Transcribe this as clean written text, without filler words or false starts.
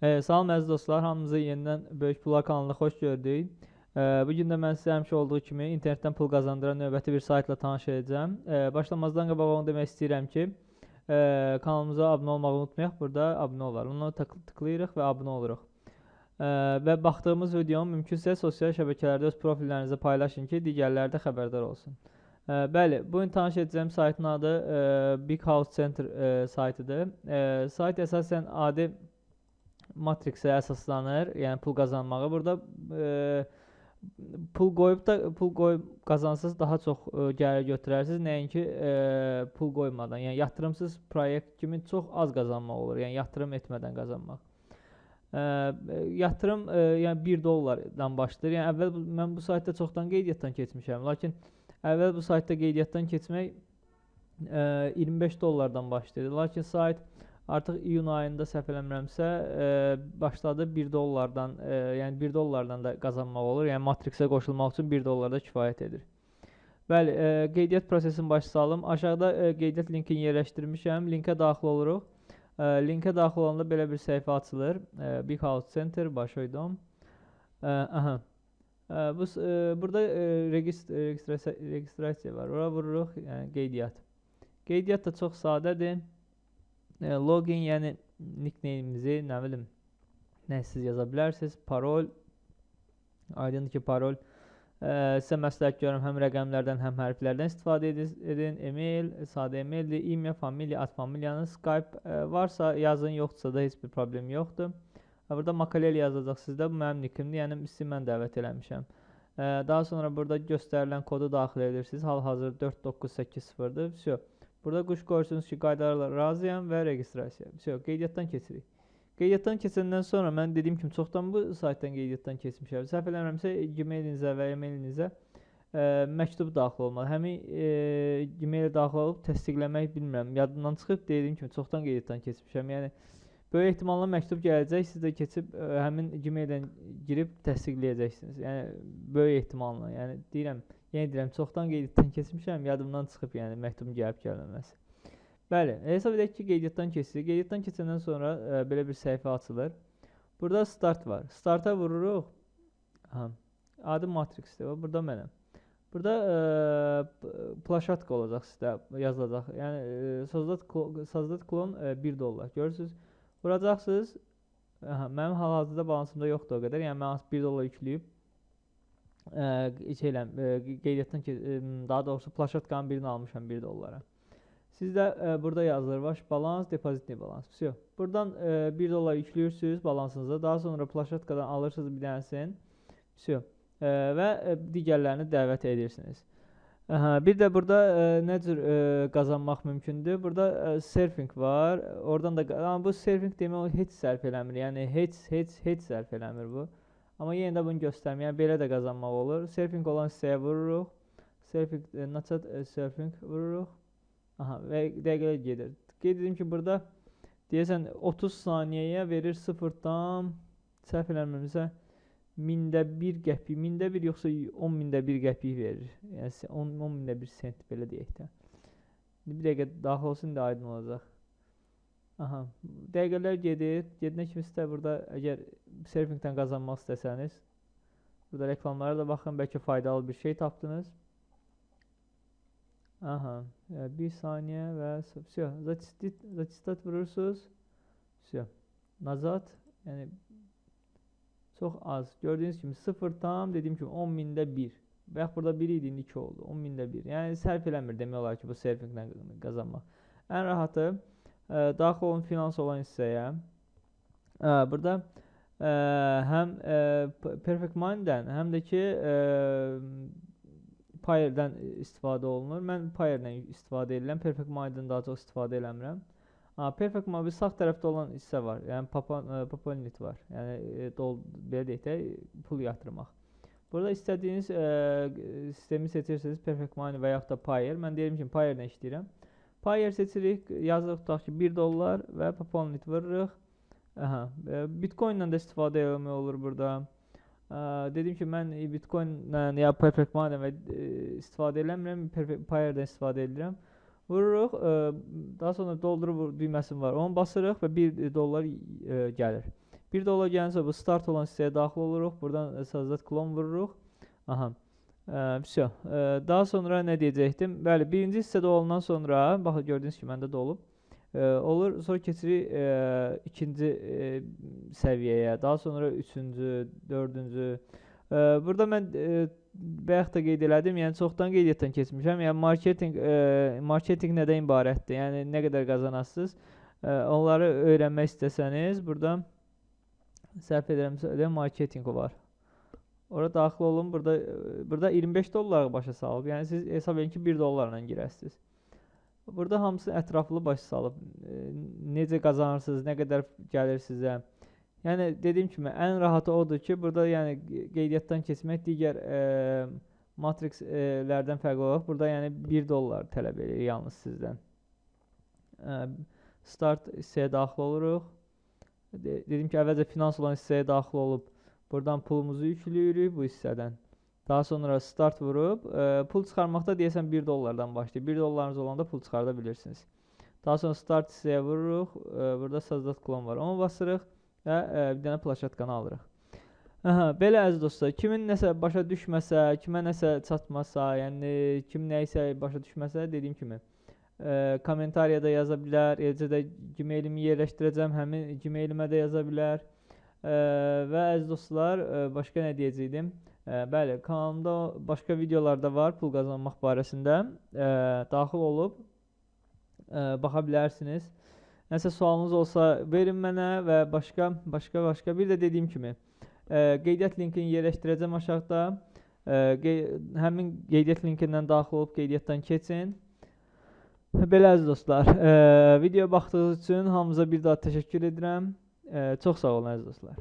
Salam əziz dostlar, hamınızı yenidən Böyük Pullar kanalına xoş gördük. Bugün də mən sizə həmişə olduğu kimi internetdən pul qazandıran növbəti bir saytla tanış edəcəm. Başlamazdan qabaq onu demək istəyirəm ki, kanalımıza abunə olmağı unutmayaq. Burada abunə olar. Onu tıklayırıq və abunə oluruq. Və baxdığımız videonu mümkünsə sosial şəbəkələrdə öz profillərinizə paylaşın ki, digərləri də xəbərdar olsun. Bəli, bugün tanış edəcəyim saytın adı Big House Center saytıdır. Sayt əsasən adi Matrix'e əsaslanır, yəni pul qazanmağı. Burada pul qoyub qazansız daha çox gəlir götürərsiniz, nəinki pul qoymadan. Yəni yatırımsız proyekt kimi çox az qazanmaq olur, yəni yatırım etmədən qazanmaq. Yatırım yəni $1-dan başlayır. Yəni əvvəl mən bu saytda çoxdan qeydiyyatdan keçmişəm, lakin əvvəl bu saytda qeydiyyatdan keçmək $25-dan başlayır. Lakin sayt artıq iyun ayında səhv eləmirəmsə başladı $1-dan, yəni $1-dan da qazanmaq olur. Yəni Matrix'e qoşulmaq üçün $1 da kifayət edir. Bəli, qeydiyyat prosesini başlayalım. Aşağıda qeydiyyat linkini yerləşdirmişəm. Linkə daxil oluruq. Linkə daxil olanda belə bir səhifə açılır. Big House Center, başlaydım. Burada registrasiya var. Ora vururuq, yəni qeydiyyat. Qeydiyyat da çox sadədir. Login, yəni nickname'imizi, nə bilim, nə siz yaza bilərsiniz. Parol, aydındır ki, parol. Sizə məsləhət görürəm, həm rəqəmlərdən, həm hərflərdən istifadə edin. Email, sadə emaildir. İmya, familiya, ad familiyanız. Skype varsa yazın, yoxdursa da heç bir problem yoxdur. Burada Makaleli yazacaqsınız da, bu mənim nickimdir, yəni sizi mən dəvət eləmişəm. Daha sonra burada göstərilən kodu daxil edirsiniz. Hal-hazır 4980-dır. Vəsiyo. Burada quş qoyursunuz ki, qaydalarla razıyam və registrasiya. Qeydiyyatdan keçirik. Qeydiyyatdan keçəndən sonra mən dediyim kimi çoxdan bu saytdan qeydiyyatdan keçmişəm. Səhv eləmirəmsə Gmailinizə və emailinizə məktub daxil olmalı. Həmin Gmail daxil olub təsdiqləmək bilmirəm. Yadımdan çıxıb, dediyim kimi çoxdan qeydiyyatdan keçmişəm. Yəni böyük ehtimalla məktub gələcək, siz də keçib həmin Gmaildən girib təsdiqləyəcəksiniz. Yəni böyük ehtimalla. Yəni deyirəm, çoxdan qeydiyyatdan keçmişəm, yadımdan çıxıb, yəni məktubun gəlib gəlməməsi. Bəli, hesab edək ki, qeydiyyatdan keçirik. Qeydiyyatdan keçəndən sonra belə bir səhifə açılır. Burada start var. Starta vururuq. Adı Matrix'dir, burada mənəm. Burada plaşatka olacaq sizdə, yazılacaq. Yəni Sazdat klon $1. Görürsünüz, vuracaqsınız. Mənim hal-hazırda balansımda yoxdur o qədər. Yəni mən $1 yükləyib qeydiyyatdan daha doğrusu plaşatkanın birini almışam $1. Sizdə burada yazılır baş balans, depozitli balans. Buradan $1 yüklüyorsunuz balansınıza. Daha sonra plaşatkadan alırsınız bir dənəsini. Və digərlərini dəvət edirsiniz. Bir də burada nə cür qazanmaq mümkündür? Burada surfing var. Oradan da bu surfing demək heç sərf eləmir. Yəni heç sərf eləmir bu. Amma yenə də bunu göstərmir. Yəni belə də qazanmaq olur. Surfing olan hissəyə vururuq. Surfing vururuq. Və dəqiqələr gedir. Qeyd edim ki, burada deyəsən 30 saniyəyə verir 0-dan səhv eləmirəmsə 1000-1 qəpik, 1000-1 yoxsa 10.000-1 qəpik verir. Yəni 10.000-1 sent belə deyək də. Bir dəqiqə daxil olsun, indi aydın olacaq. Dəqiqələr gedir. Gedinə kimi sizə burada əgər surfingdən qazanmaq istəsəniz, burada reklamlara da baxın, bəlkə faydalı bir şey tapdınız. 1 saniyə və zatistat vurursunuz. Nazad, yəni çox az. Gördüyünüz kimi 0-dan dediyim kimi 10.000-1. Və yaxud burada 1 idi, indi 2 oldu. 10.000-1. Yəni sərf eləmir demək olar ki, bu surfingdən qazanmaq. Ən rahatı daxil olun finans olan hissəyə. Burada həm Perfect Money'dən, həm də ki Payer'dən istifadə olunur. Mən Payer'dən istifadə edirəm. Perfect Money'dən daha çox istifadə eləmirəm. Perfect Money sağ tərəfdə olan hissə var. Yəni Popolinit var. Yəni belə deyək də pul yatırmaq. Burada istədiyiniz sistemi seçirsiniz. Perfect Money və yaxud da Payer. Mən deyirəm ki, Payer'dən işləyirəm. Payer seçirik. Yazırıq tutaq ki $1 və Popolinit vururuq. Bitcoin'dan da istifadə eləmək olur burada. Dedim ki, mən Bitcoin-lə ya Perfect Money istifadə eləmirəm, Payer'dən istifadə edirəm. Vururuq, daha sonra dolduruq düyməsi var, onu basırıq və $1 gəlir. $1 gəlsə bu start olan hissəyə daxil oluruq. Buradan sazdat klon vururuq. Aha. Vəsə. Daha sonra nə deyəcəkdim? Bəli, birinci hissədə olandan sonra, baxın gördüyünüz kimi məndə də olub. Olur. Sonra keçirik ikinci səviyyəyə, daha sonra üçüncü, dördüncü. Burada mən bayaq da qeyd elədim, yəni çoxdan qeydiyyatdan keçmişəm. Yəni marketinq nədən ibarətdir? Yəni nə qədər qazanasınız? Onları öyrənmək istəsəniz, burada səhv edirəmsə marketinq var. Ora daxil olun. Burada $25 başa salıb. Yəni siz hesab edin ki, $1 girəsiniz. Burada hamısı ətraflı başa salıb. Necə qazanırsınız, nə qədər gəlir sizə. Yəni dediyim kimi ən rahatı odur ki, burada yəni qeydiyyatdan keçmək digər matrixlərdən fərqli olaraq burada yəni $1 tələb edir yalnız sizdən. Start hissəyə daxil oluruq. Dedim ki, əvvəlcə finans olan hissəyə daxil olub buradan pulumuzu yükləyirik bu hissədən. Daha sonra start vurub pul çıxarmaqda deyəsən $1-dan başlayır. $1 olanda pul çıxarda bilirsiniz. Daha sonra start hissəyə vururuq. Burada sazdat klon var. Onu basırıq və bir dənə plaşatkanı alırıq. Belə əziz dostlar, kimin nəsə başa düşməsə, kimə nəsə çatmasa, yəni kim nəyisə başa düşməsə, dediyim kimi kommentariyada yaza bilər, eləcə də Gmailimi yerləşdirəcəm, həmin Gmailimə də yaza bilər. Və əziz dostlar, başqa nə deyəcəkdim? Bəli, kanalımda başqa videolar da var pul qazanmaq barəsində. Daxil olub baxa bilərsiniz. Nəsə sualınız olsa verin mənə və başqa. Bir də dediyim kimi qeydiyyat linkini yerləşdirəcəm aşağıda. Həmin qeydiyyat linkindən daxil olub qeydiyyatdan keçin. Belə əziz dostlar, videoya baxdığınız üçün hamınıza bir daha təşəkkür edirəm. Çox sağ olun əziz dostlar.